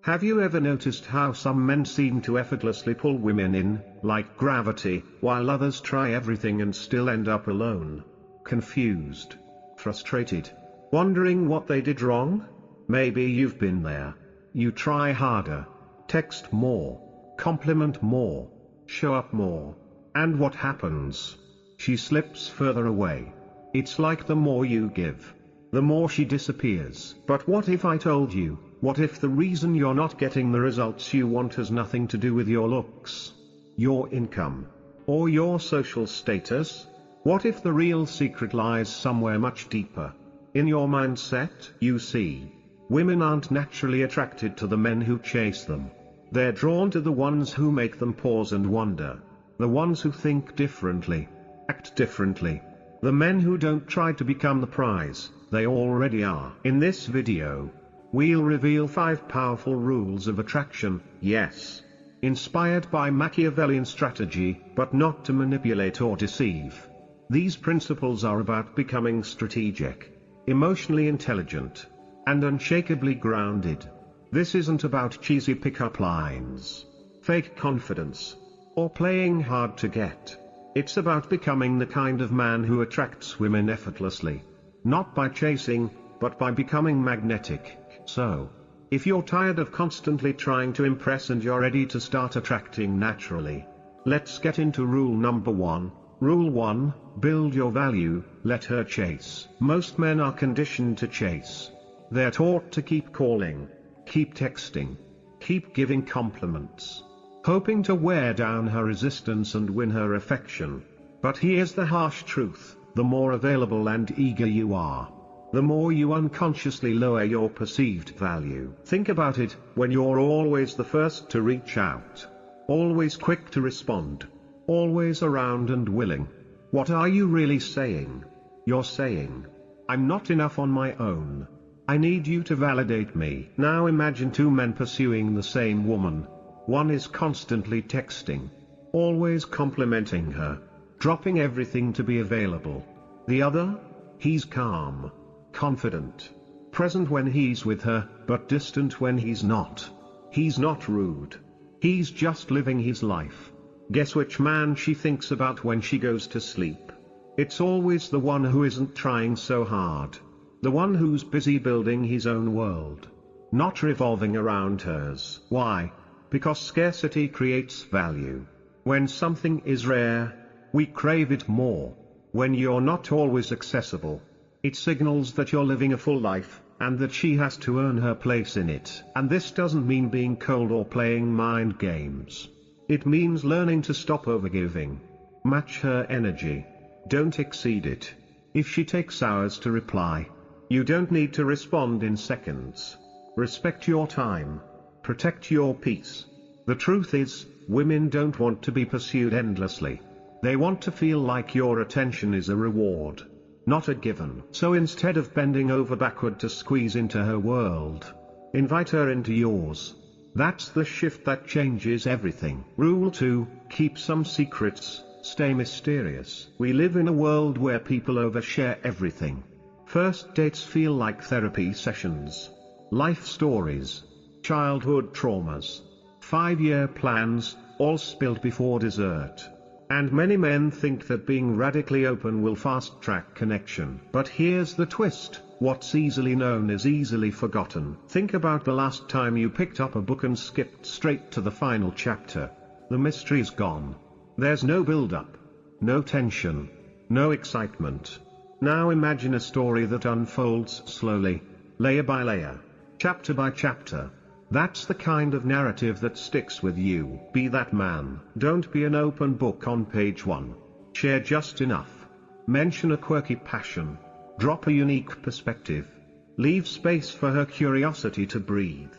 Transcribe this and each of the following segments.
Have you ever noticed how some men seem to effortlessly pull women in, like gravity, while others try everything and still end up alone? Confused, frustrated, wondering what they did wrong? Maybe you've been there. You try harder, text more, compliment more, show up more, and what happens? She slips further away. It's like the more you give, the more she disappears. But what if I told you, what if the reason you're not getting the results you want has nothing to do with your looks, your income, or your social status? What if the real secret lies somewhere much deeper? In your mindset? You see, women aren't naturally attracted to the men who chase them. They're drawn to the ones who make them pause and wonder. The ones who think differently, act differently. The men who don't try to become the prize they already are. In this video, we'll reveal 5 powerful rules of attraction, yes, inspired by Machiavellian strategy, but not to manipulate or deceive. These principles are about becoming strategic, emotionally intelligent, and unshakably grounded. This isn't about cheesy pickup lines, fake confidence, or playing hard to get. It's about becoming the kind of man who attracts women effortlessly. Not by chasing, but by becoming magnetic. So, if you're tired of constantly trying to impress and you're ready to start attracting naturally, let's get into rule number 1. Rule 1, build your value, let her chase. Most men are conditioned to chase. They're taught to keep calling, keep texting, keep giving compliments, hoping to wear down her resistance and win her affection. But here's the harsh truth. The more available and eager you are, the more you unconsciously lower your perceived value. Think about it, when you're always the first to reach out, always quick to respond, always around and willing, what are you really saying? You're saying, I'm not enough on my own. I need you to validate me. Now imagine 2 men pursuing the same woman. One is constantly texting, always complimenting her, dropping everything to be available. The other? He's calm, confident, present when he's with her, but distant when he's not. He's not rude. He's just living his life. Guess which man she thinks about when she goes to sleep? It's always the one who isn't trying so hard. The one who's busy building his own world, not revolving around hers. Why? Because scarcity creates value. When something is rare, we crave it more. When you're not always accessible, it signals that you're living a full life, and that she has to earn her place in it. And this doesn't mean being cold or playing mind games. It means learning to stop overgiving. Match her energy. Don't exceed it. If she takes hours to reply, you don't need to respond in seconds. Respect your time. Protect your peace. The truth is, women don't want to be pursued endlessly. They want to feel like your attention is a reward, not a given. So instead of bending over backward to squeeze into her world, invite her into yours. That's the shift that changes everything. Rule 2, keep some secrets, stay mysterious. We live in a world where people overshare everything. First dates feel like therapy sessions. Life stories, childhood traumas, 5-year plans, all spilled before dessert. And many men think that being radically open will fast-track connection. But here's the twist, what's easily known is easily forgotten. Think about the last time you picked up a book and skipped straight to the final chapter. The mystery's gone. There's no build-up, no tension, no excitement. Now imagine a story that unfolds slowly, layer by layer, chapter by chapter. That's the kind of narrative that sticks with you. Be that man. Don't be an open book on page 1. Share just enough. Mention a quirky passion. Drop a unique perspective. Leave space for her curiosity to breathe.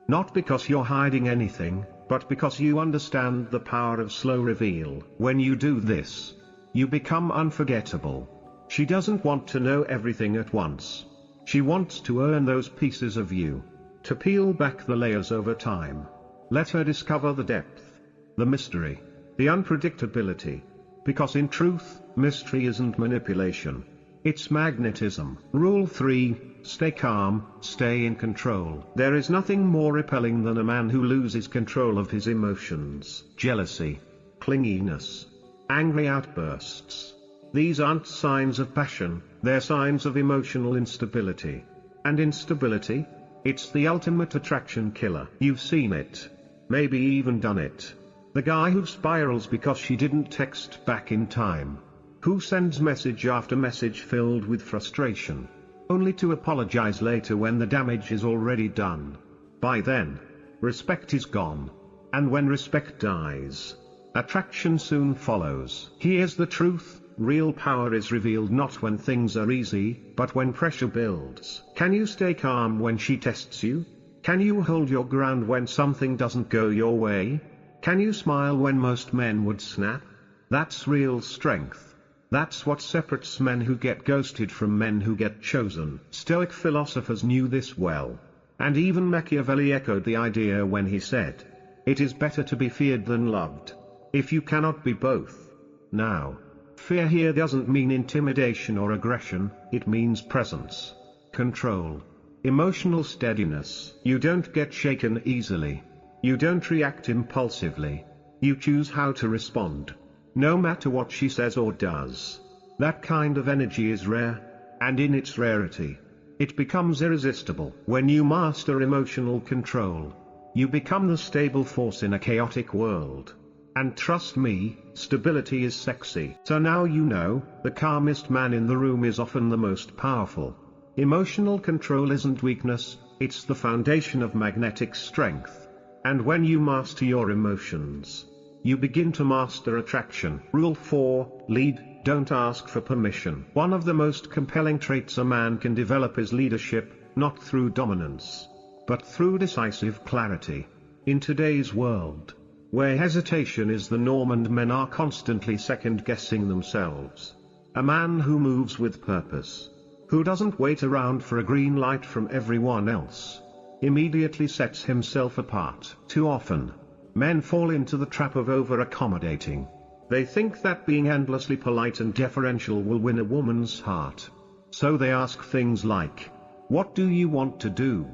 Not because you're hiding anything, but because you understand the power of slow reveal. When you do this, you become unforgettable. She doesn't want to know everything at once. She wants to earn those pieces of you. To peel back the layers over time. Let her discover the depth, the mystery, the unpredictability. Because in truth, mystery isn't manipulation. It's magnetism. Rule 3, stay calm, stay in control. There is nothing more repelling than a man who loses control of his emotions. Jealousy, clinginess, angry outbursts. These aren't signs of passion, they're signs of emotional instability. And instability? It's the ultimate attraction killer. You've seen it. Maybe even done it. The guy who spirals because she didn't text back in time. Who sends message after message filled with frustration, only to apologize later when the damage is already done. By then, respect is gone. And when respect dies, attraction soon follows. Here's the truth. Real power is revealed not when things are easy, but when pressure builds. Can you stay calm when she tests you? Can you hold your ground when something doesn't go your way? Can you smile when most men would snap? That's real strength. That's what separates men who get ghosted from men who get chosen. Stoic philosophers knew this well. And even Machiavelli echoed the idea when he said, "It is better to be feared than loved, if you cannot be both." Now, fear here doesn't mean intimidation or aggression, it means presence, control, emotional steadiness. You don't get shaken easily. You don't react impulsively. You choose how to respond, no matter what she says or does. That kind of energy is rare, and in its rarity, it becomes irresistible. When you master emotional control, you become the stable force in a chaotic world. And trust me, stability is sexy. So now you know, the calmest man in the room is often the most powerful. Emotional control isn't weakness, it's the foundation of magnetic strength. And when you master your emotions, you begin to master attraction. Rule 4, lead, don't ask for permission. One of the most compelling traits a man can develop is leadership, not through dominance, but through decisive clarity. In today's world, where hesitation is the norm and men are constantly second-guessing themselves, a man who moves with purpose, who doesn't wait around for a green light from everyone else, immediately sets himself apart. Too often, men fall into the trap of over-accommodating. They think that being endlessly polite and deferential will win a woman's heart. So they ask things like, "What do you want to do?"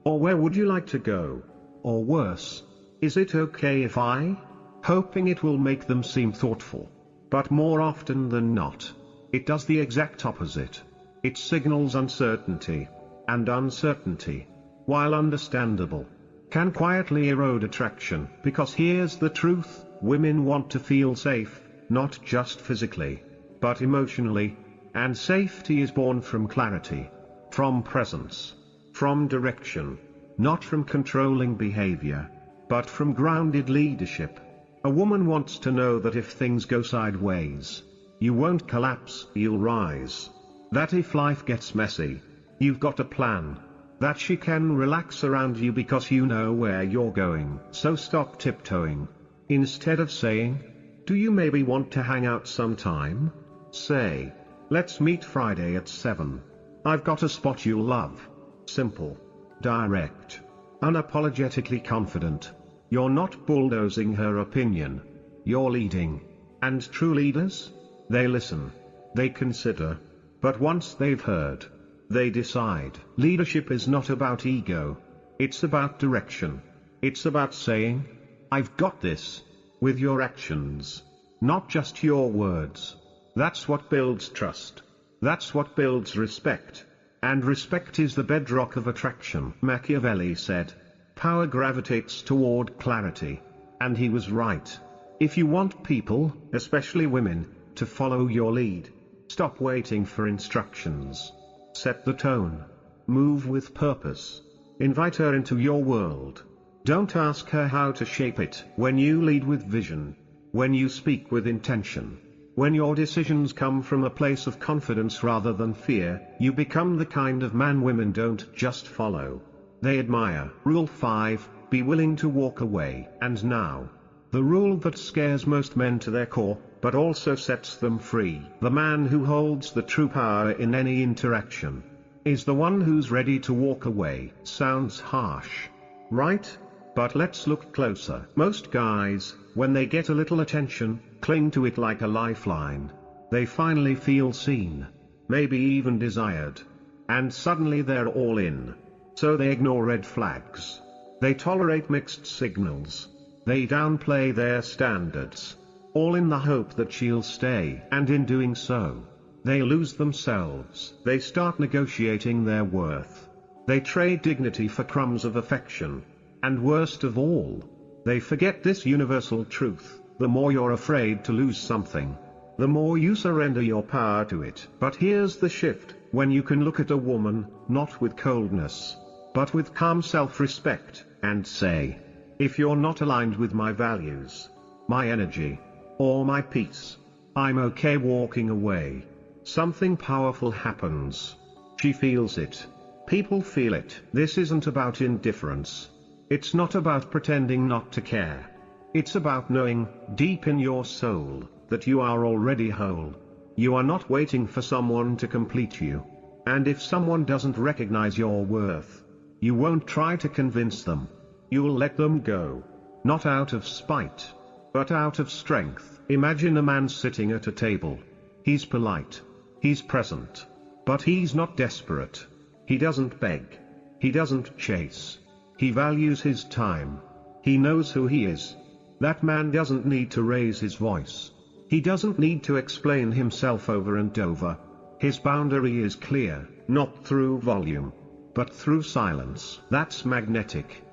Or "Where would you like to go?" Or worse, "Is it okay if I?" Hoping it will make them seem thoughtful. But more often than not, it does the exact opposite. It signals uncertainty. And uncertainty, while understandable, can quietly erode attraction. Because here's the truth, women want to feel safe, not just physically, but emotionally. And safety is born from clarity, from presence, from direction, not from controlling behavior, but from grounded leadership. A woman wants to know that if things go sideways, you won't collapse, you'll rise. That if life gets messy, you've got a plan. That she can relax around you because you know where you're going. So stop tiptoeing. Instead of saying, "Do you maybe want to hang out sometime?" say, "Let's meet Friday at 7. I've got a spot you'll love." Simple, direct, unapologetically confident. You're not bulldozing her opinion. You're leading. And true leaders? They listen. They consider. But once they've heard, they decide. Leadership is not about ego. It's about direction. It's about saying, "I've got this," with your actions, not just your words. That's what builds trust. That's what builds respect. And respect is the bedrock of attraction. Machiavelli said, "Power gravitates toward clarity." And he was right. If you want people, especially women, to follow your lead, stop waiting for instructions. Set the tone. Move with purpose. Invite her into your world. Don't ask her how to shape it. When you lead with vision, when you speak with intention, when your decisions come from a place of confidence rather than fear, you become the kind of man women don't just follow, they admire. Rule 5, be willing to walk away. And now, the rule that scares most men to their core, but also sets them free. The man who holds the true power in any interaction is the one who's ready to walk away. Sounds harsh, right? But let's look closer. Most guys, when they get a little attention, cling to it like a lifeline. They finally feel seen. maybe even desired. And suddenly they're all in. So they ignore red flags. They tolerate mixed signals. They downplay their standards. All in the hope that she'll stay, and in doing so, they lose themselves. They start negotiating their worth. They trade dignity for crumbs of affection. And worst of all, they forget this universal truth: the more you're afraid to lose something, the more you surrender your power to it. But here's the shift: when you can look at a woman, not with coldness, but with calm self-respect, and say, if you're not aligned with my values, my energy, or my peace, I'm okay walking away. Something powerful happens. She feels it. People feel it. This isn't about indifference. It's not about pretending not to care. It's about knowing, deep in your soul, that you are already whole. You are not waiting for someone to complete you. And if someone doesn't recognize your worth, you won't try to convince them. You'll let them go. Not out of spite, but out of strength. Imagine a man sitting at a table. He's polite. He's present. But he's not desperate. He doesn't beg. He doesn't chase. He values his time. He knows who he is. That man doesn't need to raise his voice. He doesn't need to explain himself over and over. His boundary is clear, not through volume, but through silence. That's magnetic.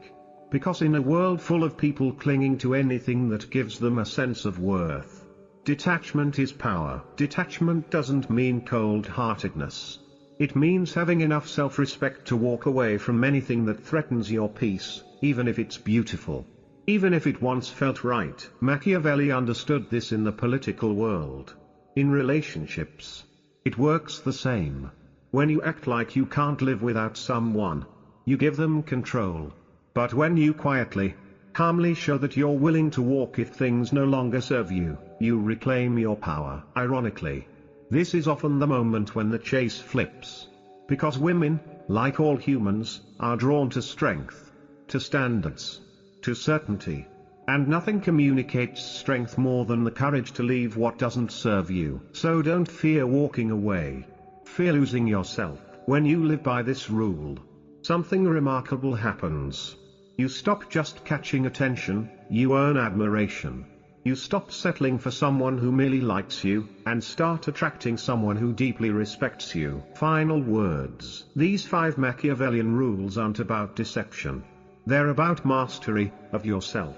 Because in a world full of people clinging to anything that gives them a sense of worth, detachment is power. Detachment doesn't mean cold-heartedness. It means having enough self-respect to walk away from anything that threatens your peace, even if it's beautiful. Even if it once felt right. Machiavelli understood this in the political world. In relationships, it works the same. When you act like you can't live without someone, you give them control. But when you quietly, calmly show that you're willing to walk if things no longer serve you, you reclaim your power. Ironically, this is often the moment when the chase flips. Because women, like all humans, are drawn to strength, to standards, to certainty. And nothing communicates strength more than the courage to leave what doesn't serve you. So don't fear walking away. Fear losing yourself. When you live by this rule, something remarkable happens. You stop just catching attention, you earn admiration. You stop settling for someone who merely likes you, and start attracting someone who deeply respects you. Final words. These 5 Machiavellian rules aren't about deception. They're about mastery of yourself,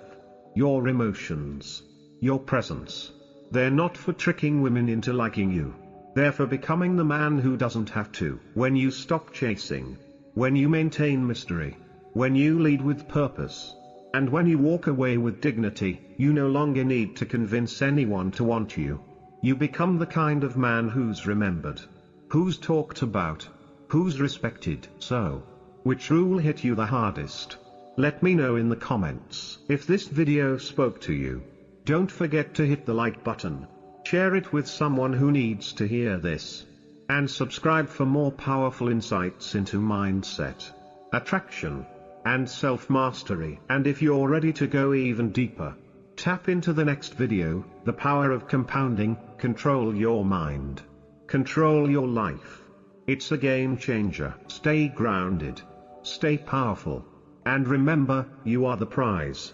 your emotions, your presence. They're not for tricking women into liking you. They're for becoming the man who doesn't have to. When you stop chasing, when you maintain mystery, when you lead with purpose, and when you walk away with dignity, you no longer need to convince anyone to want you. You become the kind of man who's remembered, who's talked about, who's respected. So, which rule hit you the hardest? Let me know in the comments. If this video spoke to you, don't forget to hit the like button, share it with someone who needs to hear this, and subscribe for more powerful insights into mindset, attraction, and self-mastery. And if you're ready to go even deeper, tap into the next video. The power of compounding. Control your mind. Control your life. It's a game changer. Stay grounded. Stay powerful. And remember, you are the prize.